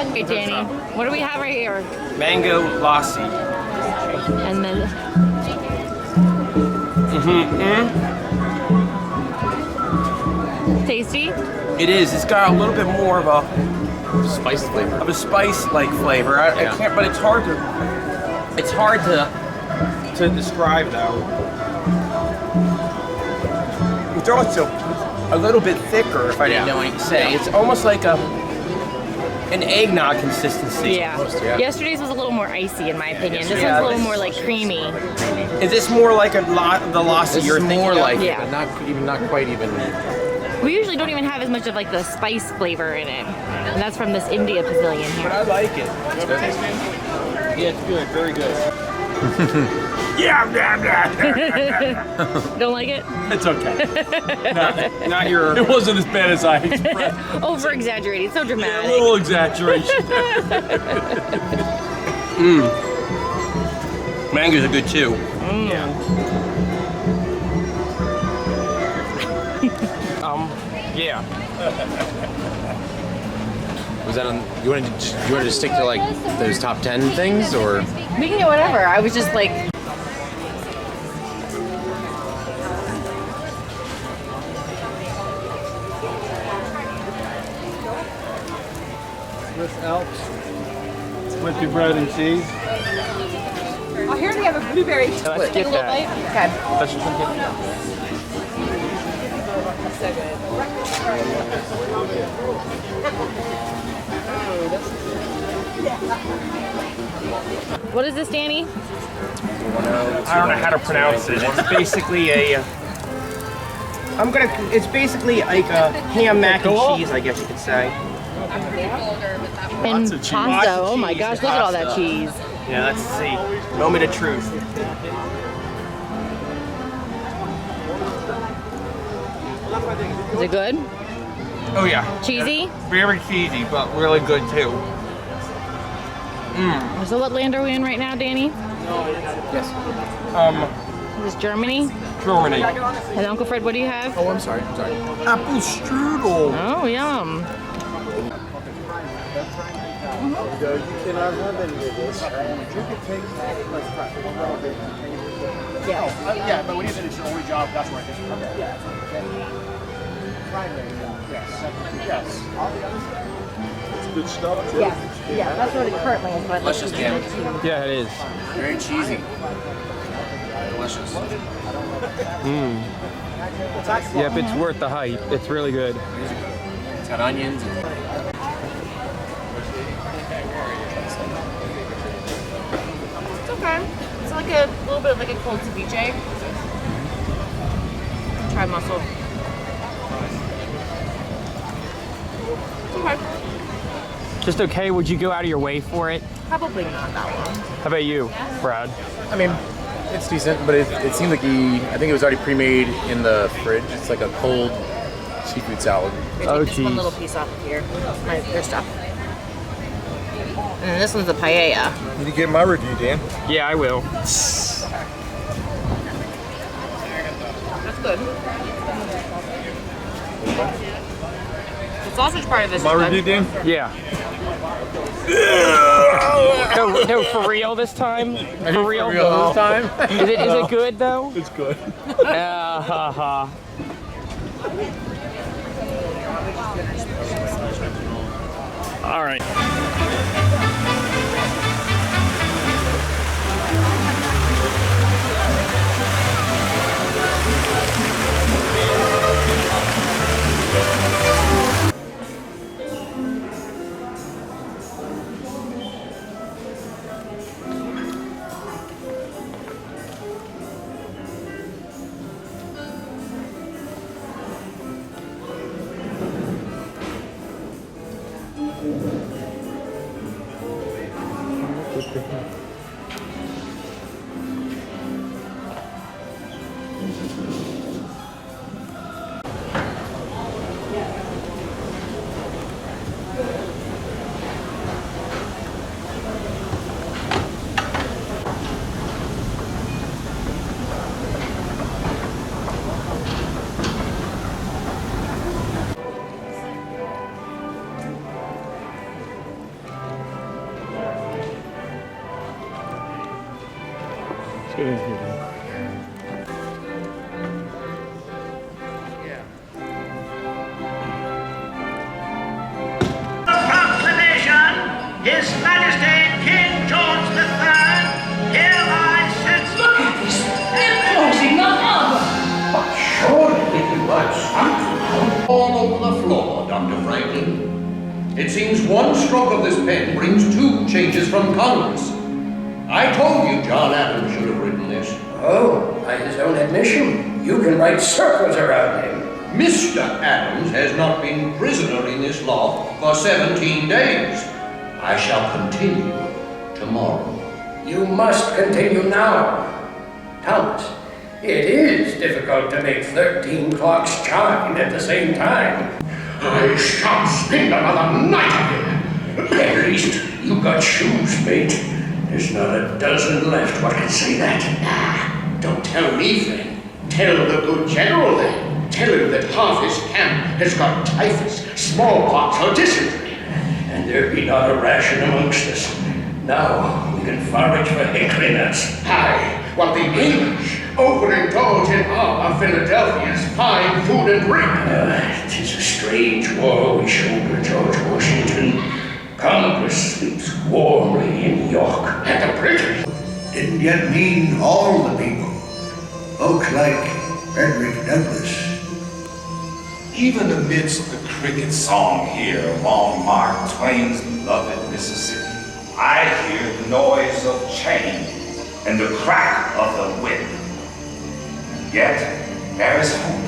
Hey, Danny, what do we have right here? Mango lassi. And then... Tasty? It is. It's got a little bit more of a Spice flavor. of a spice-like flavor. I can't, but it's hard to describe though. It's also a little bit thicker, if I didn't know what to say. It's almost like an eggnog consistency. Yeah. Almost, yeah. Yesterday's was a little more icy in my opinion. This Yeah, one's a little more like creamy. Is this more like the lassi This you're is thinking more of? like Yeah. it, but not quite even. We usually don't even have as much of like the spice flavor in it. And that's from this India pavilion But I here. like it. Yeah, it's good. Very good. Yeah. Don't like it? It's okay. Not your. It wasn't as bad as I expressed. Over exaggerated, so A dramatic. little exaggeration. Mangoes are good too. Yeah. Yeah. Was that on? You wanted to stick to like those top 10 things, or? We can get whatever. I was just like, With Alps, with your bread and cheese. Oh, here we have a blueberry. Let's Take get a little that. bite. Okay. Let's get So good. what is this, Danny? I don't know how to pronounce it. It's basically a. It's basically like a ham mac and cheese, I guess you could say. And of cheese. pasta. Lots of Oh my cheese gosh, and look at all that pasta. cheese. Yeah, let's see. Moment of truth. Is it good? Oh yeah. Cheesy? Very cheesy, but really good too. So what land are we in right now, Danny? Yes. Is this Germany? Germany. And Uncle Fred, what do you have? Oh, I'm sorry. Apple strudel. Oh, yum. You cannot have any of this. You can take Yeah, but when you said it's your only job, that's where I think. Okay. Yeah. Primary, yes. It's good stuff too. Yeah, that's what it currently is. But Delicious, Dan. Yeah, it is. Very cheesy. Delicious. Yep, it's worth the hype. It's really good. It's got onions. It's okay. It's like a little bit like a cold ceviche. Try mussel. Okay. Just okay. Would you go out of your way for it? Probably not that one. How about you, Brad? I mean, it's decent, but it seemed like I think it was already pre-made in the fridge. It's like a cold seafood salad. Oh, Just one little piece off of here. Their stuff. And this one's a paella. Did you get my review, Dan? Yeah, I will. That's good. The sausage part of this My is review, good. Dan? Yeah. No, for real this time? For real this time? Is it good though? It's good. Ha ha. All right. Proclamation, His Majesty King George III hereby sets. Look at this! They're closing the harbor! But surely you had something all over the floor, Dr. Franklin. It seems one stroke of this pen brings 2 changes from Congress. I told you John Adams should have written this. Oh, by his own admission, you can write circles around him. Mr. Adams has not been prisoner in this loft for 17 days. I shall continue tomorrow. You must continue now. Thomas, it is difficult to make 13 clocks chime at the same time. I shan't spend another night here. At least you got shoes, mate. There's not a dozen left what can say that. Don't tell me, friend. Tell the good general then. Tell him that half his camp has got typhus, smallpox, or dysentery. And there be not a ration amongst us. Now we can forage for hickory nuts. Aye, while the English open indulge in our Philadelphia's fine food and drink. 'Tis a strange war we shoulder, George Washington. Congress sleeps warmly in York. And the British didn't yet mean all the people. Folks like Frederick Douglass. Even amidst the cricket song here along Mark Twain's beloved Mississippi, I hear the noise of chains and the crack of the whip. Yet there is hope.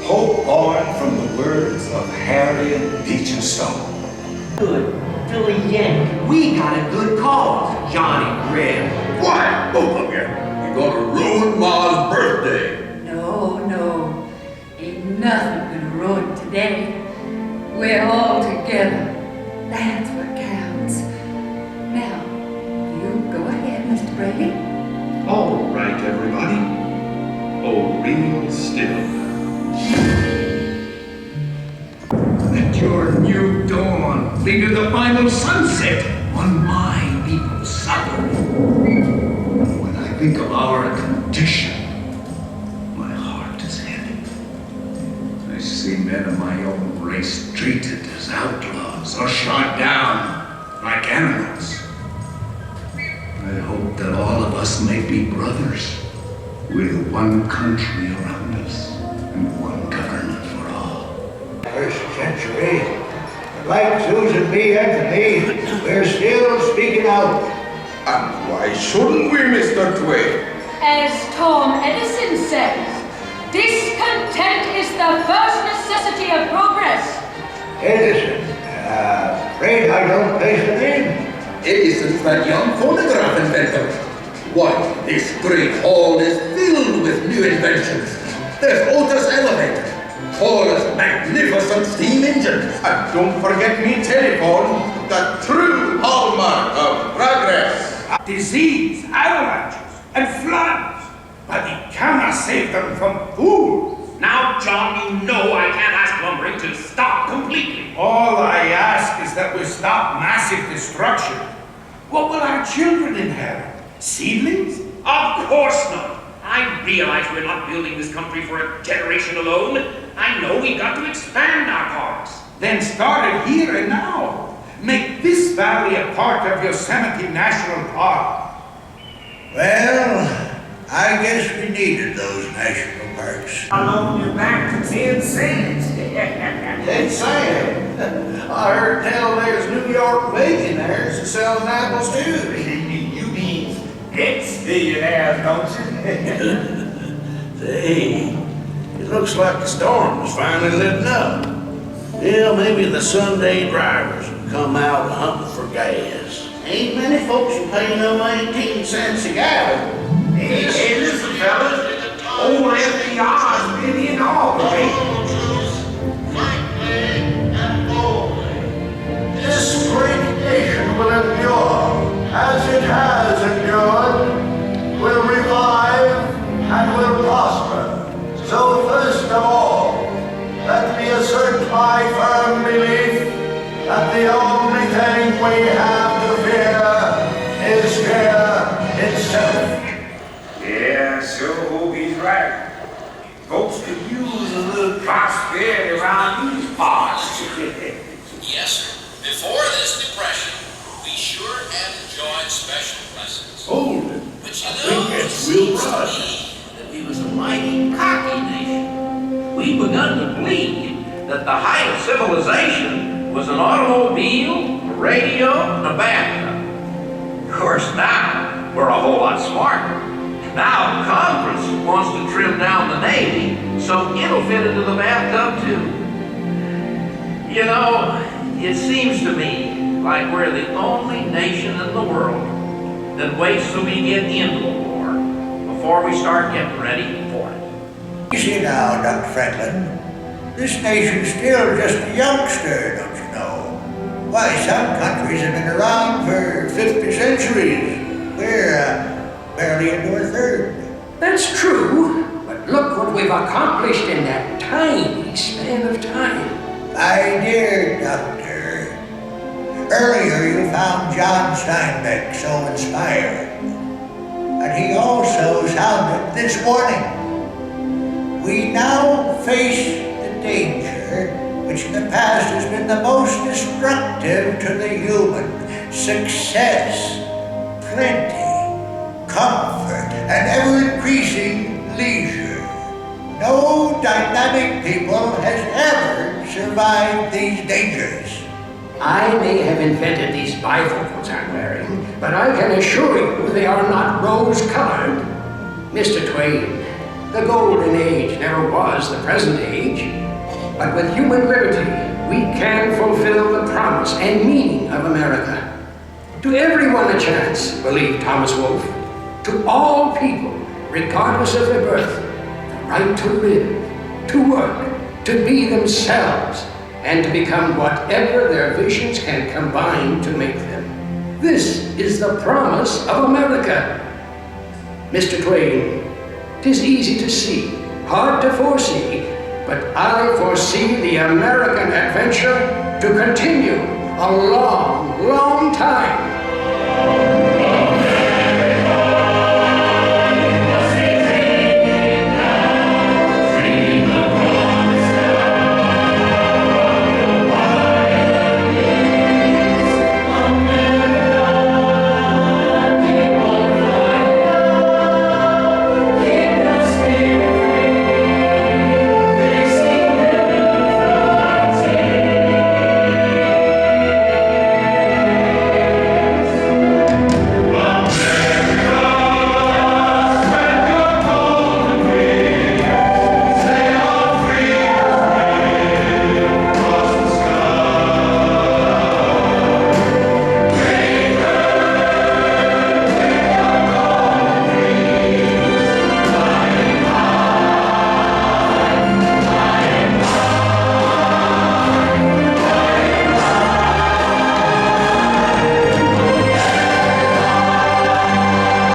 Hope born from the words of Harriet Beecher Stowe. Good, Philly Yank. We got a good cause, Johnny Reb. Quiet, both of you. You're gonna ruin Ma's birthday. No, no. Ain't nothing gonna ruin today. We're all together. That's what counts. Now, you go ahead, Mr. Brady. All right, everybody. Oh, real still. Let your new dawn lead to the final sunset on my people's suffering. When I think of our condition, my heart is heavy. I see men of my own race treated as outlaws or shot down like animals. I hope that all of us may be brothers with one country around us and one government for all. First century, like Susan B. Anthony, we're still speaking out. And why shouldn't we, Mr. Twain? As Tom Edison says, discontent is the first necessity of progress. Edison, afraid I don't place the name. Edison's that young phonograph inventor. Why, this great hall is filled with new inventions. There's Otis elevator, Paula's magnificent steam engines. And don't forget me telephone, the true hallmark of progress. Disease, avalanches, and floods, but he cannot save them from fools. Now, John, you know I can't ask lumbering to stop completely. All I ask is that we stop massive destruction. What will our children inherit? Seedlings? Of course not. I realize we're not building this country for a generation alone. I know we've got to expand our parks. Then start it here and now. Make this valley a part of Yosemite National Park. Well, I guess we needed those national parks. I loaned you back to 10 cents. 10 cents? I heard tell there's New York millionaires selling apples too. You mean ex-billionaires, don't you? Say, it looks like the storm is finally letting up. Well, maybe the Sunday drivers will come out hunting for gas. Ain't many folks who pay no 18 cents a gallon. Hey, listen, fellas. Old FDR's been in all the way. This great nation will endure, as it has endured, will revive and will prosper. So first of all, let me assert my firm belief that the only thing we have to fear is fear itself. before this depression, we sure had enjoyed special blessings. Hold it. But I think it's Will Rush. That we was a mighty cocky nation. We begun to believe that the height of civilization was an automobile, a radio, and a bathtub. Of course, now we're a whole lot smarter. Now Congress wants to trim down the Navy so it'll fit into the bathtub too. You know, it seems to me like we're the only nation in the world that waits till we get into a war before we start getting ready for it. Easy now, Dr. Franklin. This nation's still just a youngster, don't you know? Why, some countries have been around for 50 centuries. We're barely into our third. That's true, but look what we've accomplished in that tiny span of time. My dear Doctor, earlier you found John Steinbeck so inspiring, and he also sounded this warning. We now face the danger which in the past has been the most destructive to the human: success, plenty, comfort, and ever-increasing leisure. No dynamic people has ever survived these dangers. I may have invented these bifocals I'm wearing, but I can assure you they are not rose-colored. Mr. Twain, the golden age never was the present age, but with human liberty, we can fulfill the promise and meaning of America. To everyone a chance, believed Thomas Wolfe. To all people, regardless of their birth, the right to live, to work, to be themselves, and to become whatever their visions can combine to make them. This is the promise of America. Mr. Twain, 'tis easy to see, hard to foresee, but I foresee the American adventure to continue a long, long time.